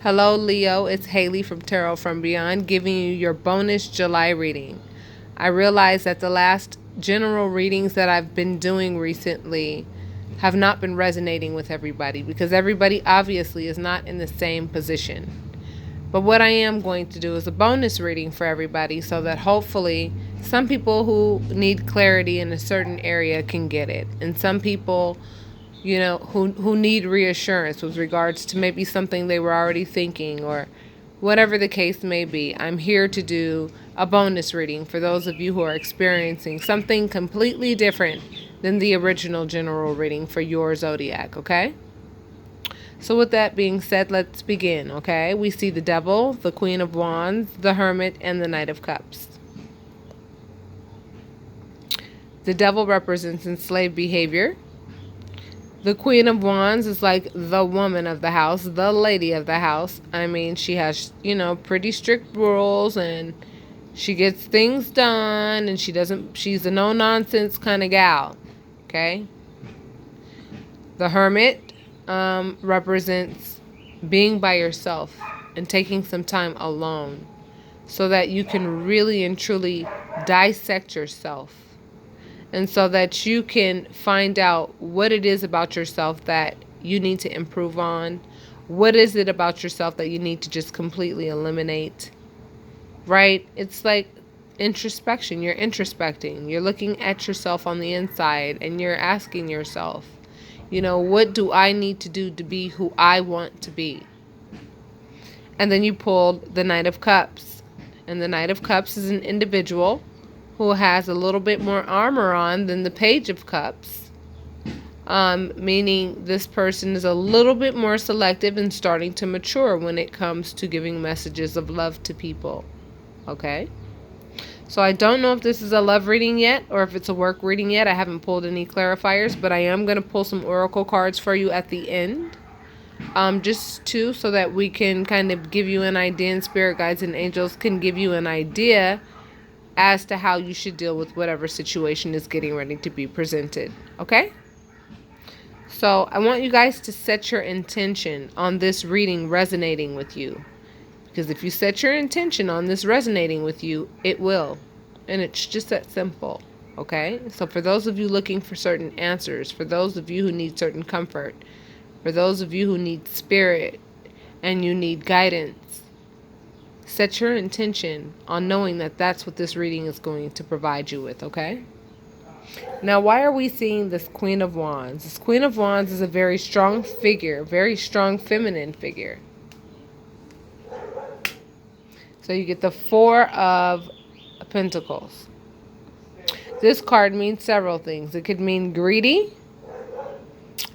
Hello, Leo. It's Haley from Tarot from Beyond giving you your bonus July reading. I realize that the last general readings that I've been doing recently have not been resonating with everybody because everybody obviously is not in the same position. But what I am going to do is a bonus reading for everybody so that hopefully some people who need clarity in a certain area can get it. And some people, who need reassurance with regards to maybe something they were already thinking or whatever the case may be. I'm here to do a bonus reading for those of you who are experiencing something completely different than the original general reading for your zodiac, okay? So with that being said, let's begin, okay? We see the Devil, the Queen of Wands, the Hermit, and the Knight of Cups. The Devil represents enslaved behavior. The Queen of Wands is like the woman of the house, the lady of the house. I mean, she has, pretty strict rules and she gets things done and she's a no-nonsense kind of gal, okay? The Hermit represents being by yourself and taking some time alone so that you can really and truly dissect yourself. And so that you can find out what it is about yourself that you need to improve on. What is it about yourself that you need to just completely eliminate? Right? It's like introspection. You're introspecting. You're looking at yourself on the inside and you're asking yourself, what do I need to do to be who I want to be? And then you pulled the Knight of Cups. And the Knight of Cups is an individual who has a little bit more armor on than the Page of Cups, meaning this person is a little bit more selective and starting to mature when it comes to giving messages of love to people, okay? So I don't know if this is a love reading yet or if it's a work reading yet. I haven't pulled any clarifiers, but I am going to pull some oracle cards for you at the end, so that we can kind of give you an idea, and spirit guides and angels can give you an idea as to how you should deal with whatever situation is getting ready to be presented, okay? So I want you guys to set your intention on this reading resonating with you. Because if you set your intention on this resonating with you, it will. And it's just that simple, okay? So for those of you looking for certain answers, for those of you who need certain comfort, for those of you who need spirit and you need guidance, set your intention on knowing that that's what this reading is going to provide you with, okay? Now, why are we seeing this Queen of Wands? This Queen of Wands is a very strong figure, very strong feminine figure. So you get the Four of Pentacles. This card means several things. It could mean greedy,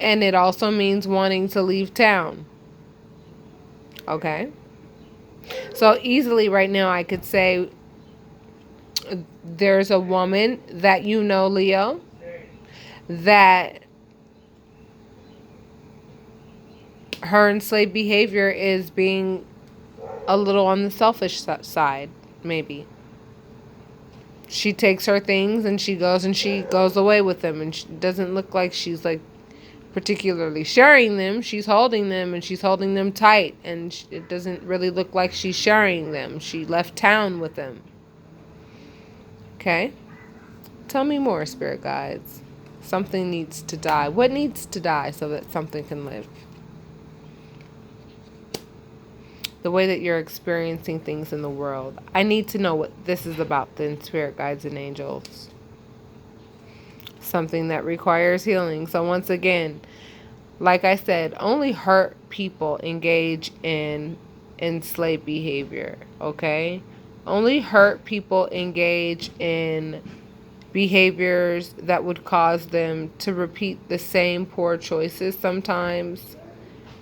and it also means wanting to leave town, okay? So easily right now I could say there's a woman that Leo, that her enslaved behavior is being a little on the selfish side, maybe. She takes her things and she goes away with them, and she doesn't look like she's like particularly sharing them. She's holding them and she's holding them tight, and it doesn't really look like she's sharing them. She left town with them. Okay? Tell me more, spirit guides. Something needs to die. What needs to die so that something can live? The way that you're experiencing things in the world. I need to know what this is about then, spirit guides and angels. Something that requires healing. So once again, like I said, only hurt people engage in enslaved behavior, okay? Only hurt people engage in behaviors that would cause them to repeat the same poor choices sometimes.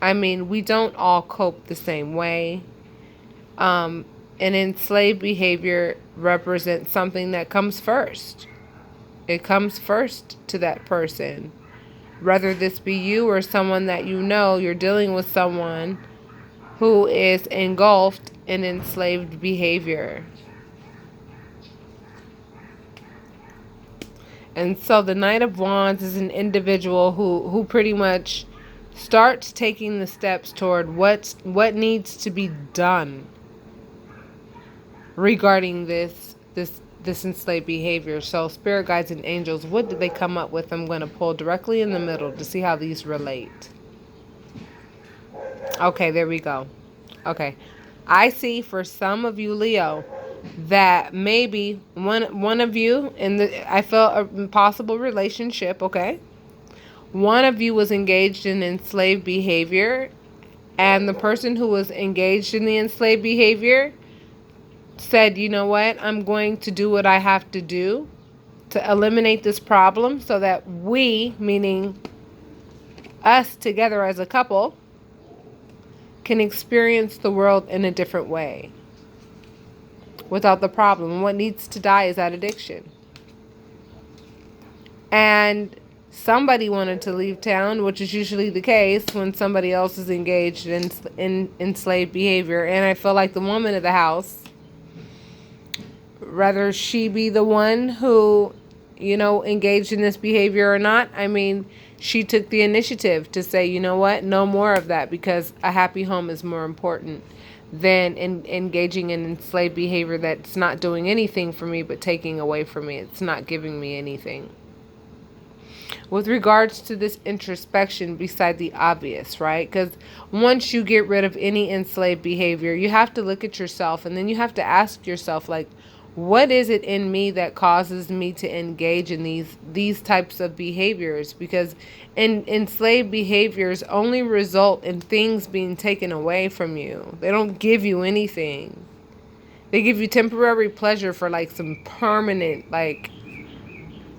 I mean, we don't all cope the same way. And enslaved behavior represents something that comes first. It comes first to that person. Whether this be you or someone that you're dealing with someone who is engulfed in enslaved behavior. And so the Knight of Wands is an individual who pretty much Start taking the steps toward what needs to be done regarding this enslaved behavior. So spirit guides and angels, what did they come up with? I'm going to pull directly in the middle to see how these relate. Okay, there we go. Okay. I see for some of you, Leo, that maybe one of you I felt a possible relationship, okay? One of you was engaged in enslaved behavior, and the person who was engaged in the enslaved behavior said, you know what, I'm going to do what I have to do to eliminate this problem so that we, meaning us together as a couple, can experience the world in a different way without the problem. What needs to die is that addiction. And somebody wanted to leave town, which is usually the case when somebody else is engaged in enslaved behavior. And I feel like the woman of the house, whether she be the one who, engaged in this behavior or not, I mean, she took the initiative to say, you know what, no more of that, because a happy home is more important than engaging in enslaved behavior that's not doing anything for me but taking away from me. It's not giving me anything. With regards to this introspection, beside the obvious, right? Because once you get rid of any enslaved behavior, you have to look at yourself, and then you have to ask yourself, like, what is it in me that causes me to engage in these types of behaviors? Because enslaved behaviors only result in things being taken away from you. They don't give you anything. They give you temporary pleasure for like some permanent like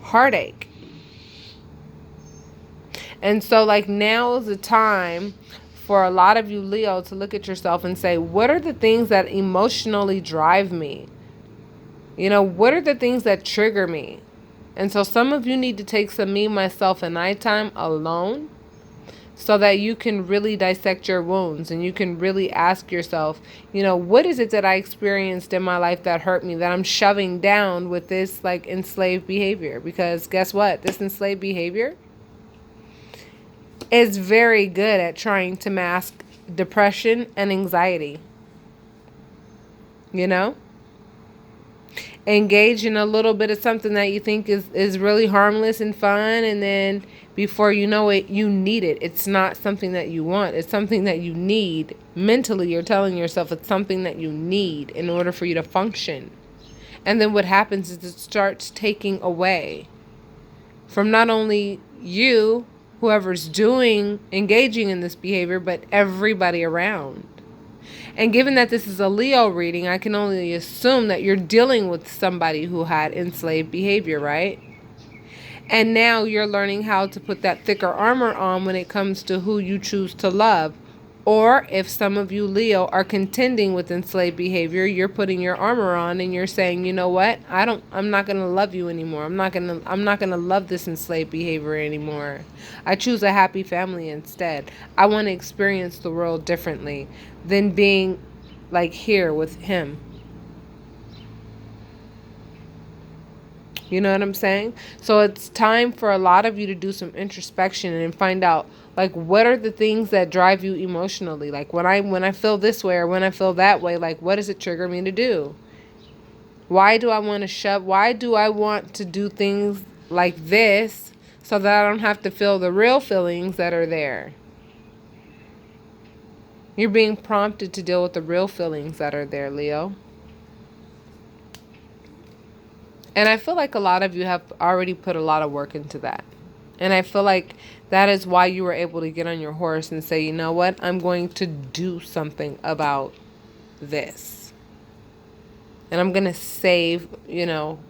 heartache. And so like now is the time for a lot of you, Leo, to look at yourself and say, what are the things that emotionally drive me? What are the things that trigger me? And so some of you need to take some me, myself, and I time alone so that you can really dissect your wounds and you can really ask yourself, what is it that I experienced in my life that hurt me, that I'm shoving down with this like enslaved behavior? Because guess what? This enslaved behavior is very good at trying to mask depression and anxiety. Engage in a little bit of something that you think is really harmless and fun, and then before you know it, you need it. It's not something that you want. It's something that you need. Mentally, you're telling yourself it's something that you need in order for you to function. And then what happens is it starts taking away from not only you, whoever's engaging in this behavior, but everybody around. And given that this is a Leo reading, I can only assume that you're dealing with somebody who had enslaved behavior, right? And now you're learning how to put that thicker armor on when it comes to who you choose to love. Or if some of you, Leo, are contending with enslaved behavior, you're putting your armor on and you're saying, you know what? I'm not going to love you anymore. I'm not going to love this enslaved behavior anymore. I choose a happy family instead. I want to experience the world differently than being like here with him. You know what I'm saying? So it's time for a lot of you to do some introspection and find out, like, what are the things that drive you emotionally? Like, when I feel this way or when I feel that way, like, what does it trigger me to do? Why do I want to shove? Why do I want to do things like this so that I don't have to feel the real feelings that are there? You're being prompted to deal with the real feelings that are there, Leo. And I feel like a lot of you have already put a lot of work into that. And I feel like that is why you were able to get on your horse and say, you know what? I'm going to do something about this. And I'm going to save,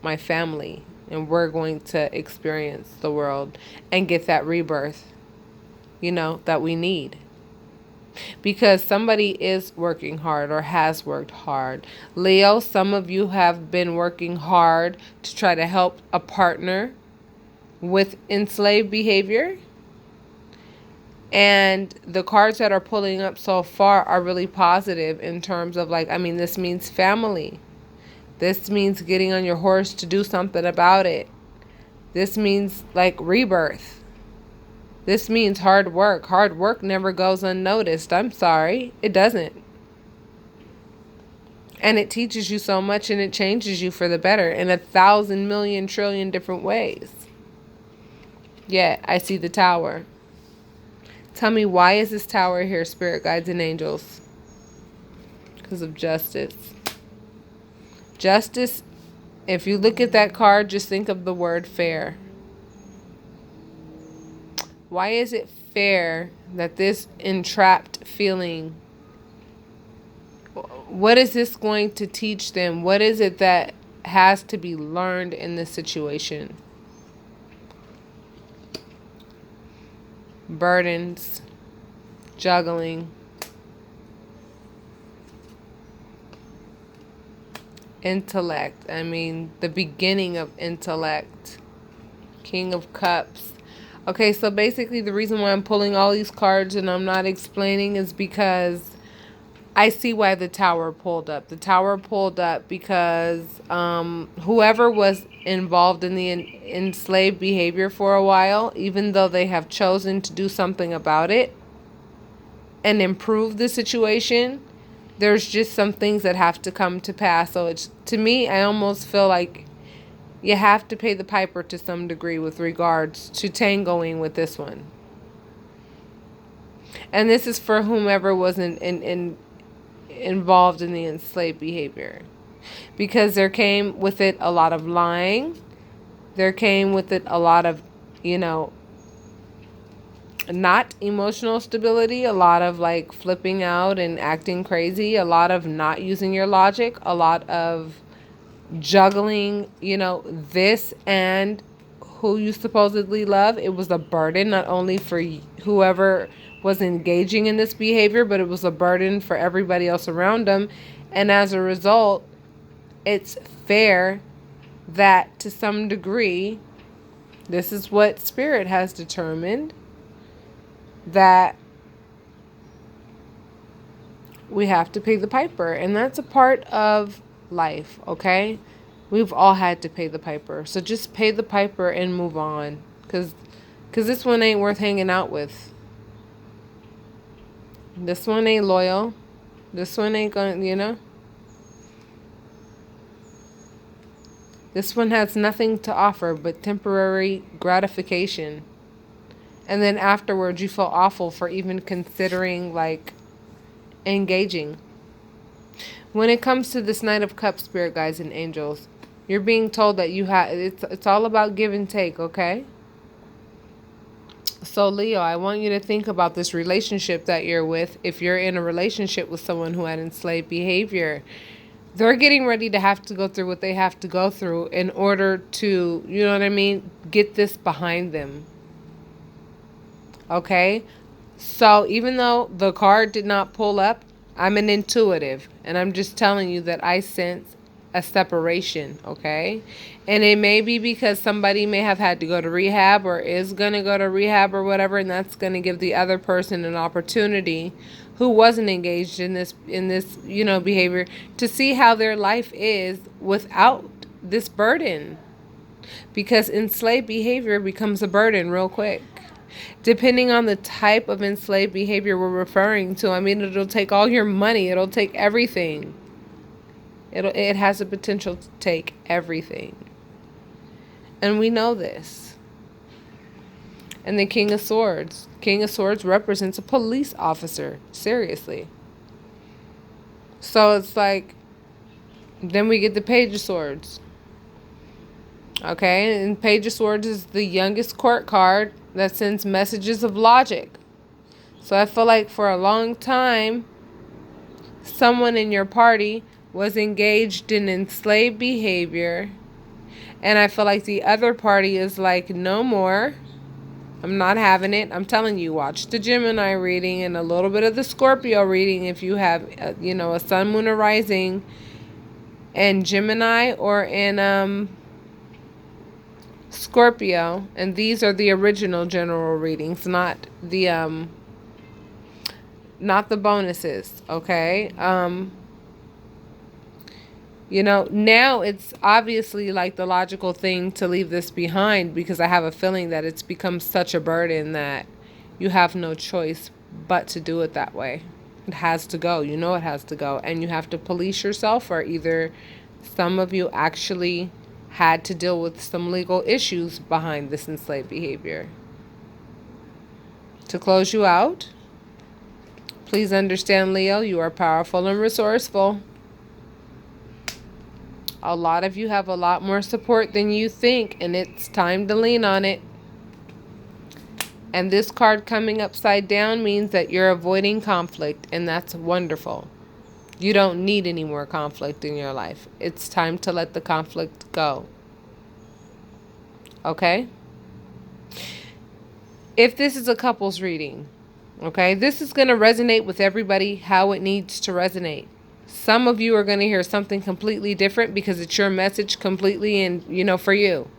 my family. And we're going to experience the world and get that rebirth, that we need. Because somebody is working hard or has worked hard. Leo, some of you have been working hard to try to help a partner with enslaved behavior. And the cards that are pulling up so far are really positive in terms of this means family. This means getting on your horse to do something about it. This means rebirth. This means hard work. Hard work never goes unnoticed. I'm sorry. It doesn't. And it teaches you so much, and it changes you for the better in 1,000 million trillion different ways. Yeah, I see the tower. Tell me, why is this tower here, spirit guides and angels? Because of justice. Justice, if you look at that card, just think of the word fair. Why is it fair that this entrapped feeling, what is this going to teach them? What is it that has to be learned in this situation? Burdens, juggling, intellect. I mean, the beginning of intellect. King of Cups. Okay, so basically the reason why I'm pulling all these cards and I'm not explaining is because I see why the tower pulled up. The tower pulled up because whoever was involved in the enslaved behavior for a while, even though they have chosen to do something about it and improve the situation, there's just some things that have to come to pass. So it's, to me, I almost feel like you have to pay the piper to some degree with regards to tangoing with this one. And this is for whomever was involved in the enslaved behavior. Because there came with it a lot of lying. There came with it a lot of, not emotional stability, a lot of like flipping out and acting crazy, a lot of not using your logic, a lot of juggling, this and who you supposedly love. It was a burden not only for whoever was engaging in this behavior, but it was a burden for everybody else around them. And as a result, it's fair that to some degree, this is what Spirit has determined, that we have to pay the piper. And that's a part of life, okay? We've all had to pay the piper. So just pay the piper and move on. Because this one ain't worth hanging out with. This one ain't loyal. This one ain't gonna, This one has nothing to offer but temporary gratification. And then afterwards you feel awful for even considering, like, engaging. When it comes to this Knight of Cups, spirit guides and angels, you're being told that you have, it's all about give and take, okay? So Leo, I want you to think about this relationship that you're with. If you're in a relationship with someone who had enslaved behavior, they're getting ready to have to go through what they have to go through in order to, get this behind them. Okay? So even though the card did not pull up, I'm an intuitive, and I'm just telling you that I sense a separation, okay? And it may be because somebody may have had to go to rehab or is going to go to rehab or whatever, and that's going to give the other person an opportunity who wasn't engaged in this behavior to see how their life is without this burden. Because enslaved behavior becomes a burden real quick. Depending on the type of enslaved behavior we're referring to, it'll take all your money. It'll take everything. It has the potential to take everything. And we know this. And the King of Swords. King of Swords represents a police officer. Seriously. So it's like, then we get the Page of Swords. Okay, and Page of Swords is the youngest court card that sends messages of logic. So I feel like for a long time, someone in your party was engaged in enslaved behavior. And I feel like the other party is like, no more. I'm not having it. I'm telling you, watch the Gemini reading and a little bit of the Scorpio reading if you have, a sun, moon, or rising in Gemini or in Scorpio. And these are the original general readings, not the bonuses, okay? You know, now it's obviously like the logical thing to leave this behind, because I have a feeling that it's become such a burden that you have no choice but to do it that way. It has to go. You know it has to go. And you have to police yourself, or either some of you actually had to deal with some legal issues behind this enslaved behavior. To close you out, please understand, Leo, you are powerful and resourceful. A lot of you have a lot more support than you think, and it's time to lean on it. And this card coming upside down means that you're avoiding conflict, and that's wonderful. You don't need any more conflict in your life. It's time to let the conflict go. Okay? If this is a couples reading, okay, this is going to resonate with everybody how it needs to resonate. Some of you are going to hear something completely different because it's your message completely, and for you.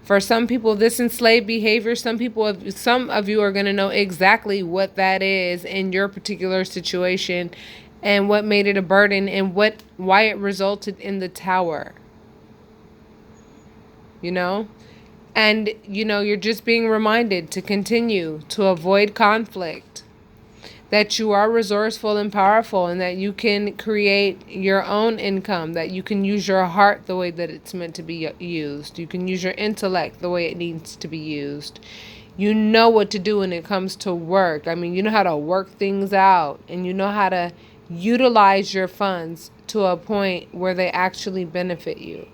For some people, this enslaved behavior, some of you are going to know exactly what that is in your particular situation, and what made it a burden, and why it resulted in the tower. And you're just being reminded to continue to avoid conflict, that you are resourceful and powerful, and that you can create your own income, that you can use your heart the way that it's meant to be used. You can use your intellect the way it needs to be used. You know what to do when it comes to work. I mean, you know how to work things out, and you know how to utilize your funds to a point where they actually benefit you.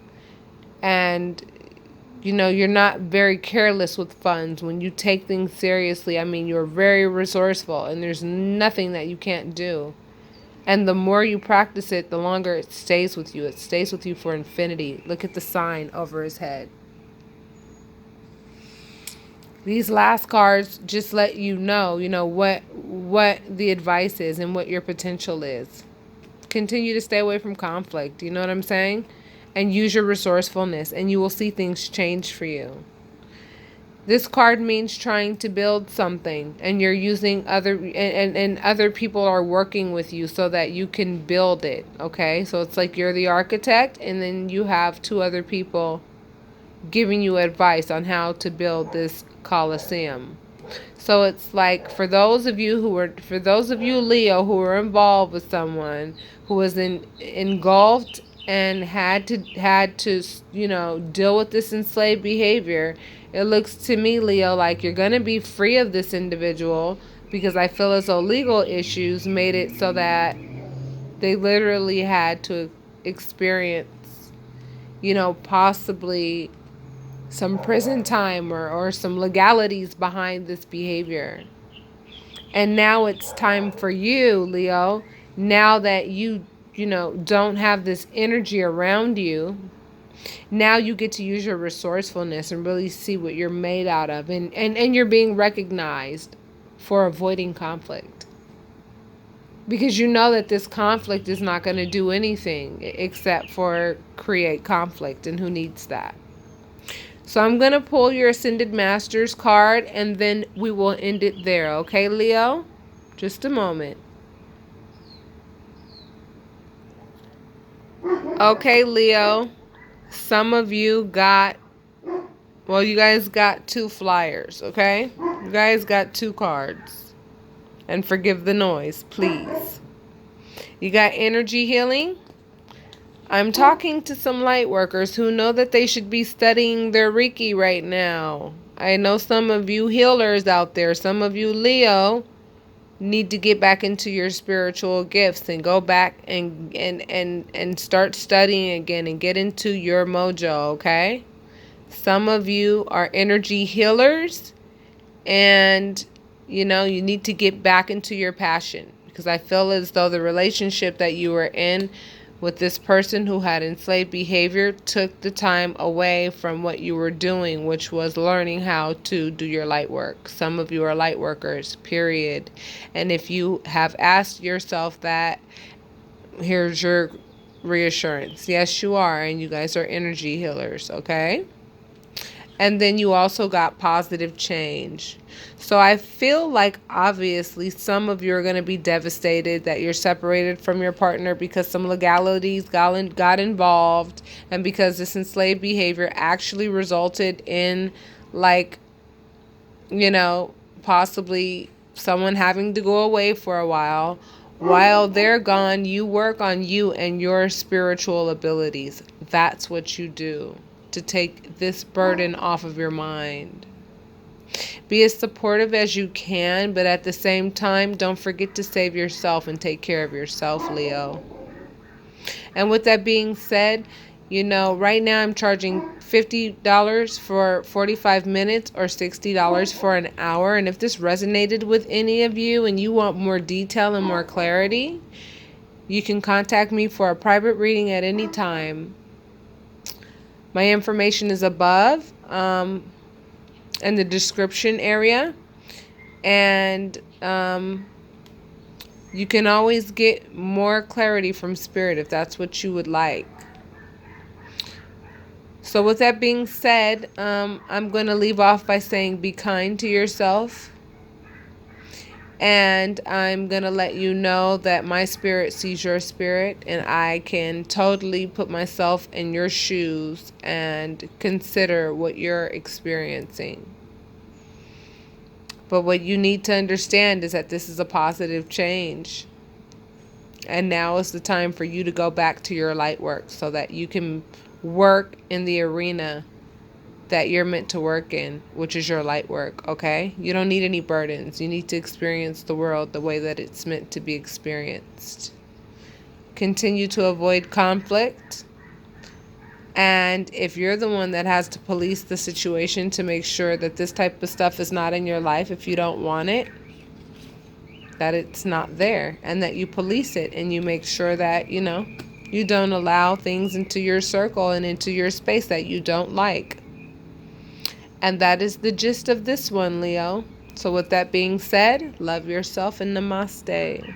And you're not very careless with funds when you take things seriously. I mean, you're very resourceful, and there's nothing that you can't do. And the more you practice it, the longer it stays with you. It stays with you for infinity. Look at the sign over his head. These last cards just let you know, what the advice is and what your potential is. Continue to stay away from conflict. You know what I'm saying? And use your resourcefulness, and you will see things change for you. This card means trying to build something, and you're using and other people are working with you so that you can build it, okay? So it's like you're the architect, and then you have two other people giving you advice on how to build this Colosseum. So it's like for those of you, Leo, who were involved with someone who was engulfed and had to deal with this enslaved behavior, it looks to me, Leo, like you're going to be free of this individual, because I feel as though legal issues made it so that they literally had to experience, possibly some prison time or some legalities behind this behavior. And now it's time for you, Leo, now that you don't have this energy around you. Now you get to use your resourcefulness and really see what you're made out of. And you're being recognized for avoiding conflict. Because you know that this conflict is not going to do anything except for create conflict. And who needs that? So I'm going to pull your Ascended Masters card, and then we will end it there. Okay, Leo? Just a moment. Okay, Leo. Some of you you guys got 2 flyers, okay? You guys got 2 cards. And forgive the noise, please. You got energy healing. I'm talking to some light workers who know that they should be studying their Reiki right now. I know some of you healers out there, some of you Leo, need to get back into your spiritual gifts and go back and start studying again and get into your mojo, okay? Some of you are energy healers, and you need to get back into your passion, because I feel as though the relationship that you were in with this person who had enslaved behavior took the time away from what you were doing, which was learning how to do your light work. Some of you are light workers, period. And if you have asked yourself that, here's your reassurance. Yes, you are, and you guys are energy healers, okay? And then you also got positive change. So I feel like obviously some of you are going to be devastated that you're separated from your partner because some legalities got involved, and because this enslaved behavior actually resulted in, like, possibly someone having to go away for a while. While they're gone, you work on you and your spiritual abilities. That's what you do to take this burden off of your mind. Be as supportive as you can, but at the same time, don't forget to save yourself and take care of yourself, Leo. And with that being said, right now I'm charging $50 for 45 minutes or $60 for an hour. And if this resonated with any of you and you want more detail and more clarity, you can contact me for a private reading at any time. My information is above in the description area. And you can always get more clarity from Spirit if that's what you would like. So with that being said, I'm going to leave off by saying be kind to yourself. And I'm going to let you know that my spirit sees your spirit, and I can totally put myself in your shoes and consider what you're experiencing. But what you need to understand is that this is a positive change. And now is the time for you to go back to your light work so that you can work in the arena that you're meant to work in, which is your light work, okay? You don't need any burdens. You need to experience the world the way that it's meant to be experienced. Continue to avoid conflict. And if you're the one that has to police the situation to make sure that this type of stuff is not in your life, if you don't want it, that it's not there, and that you police it and you make sure that, you don't allow things into your circle and into your space that you don't like. And that is the gist of this one, Leo. So with that being said, love yourself and namaste.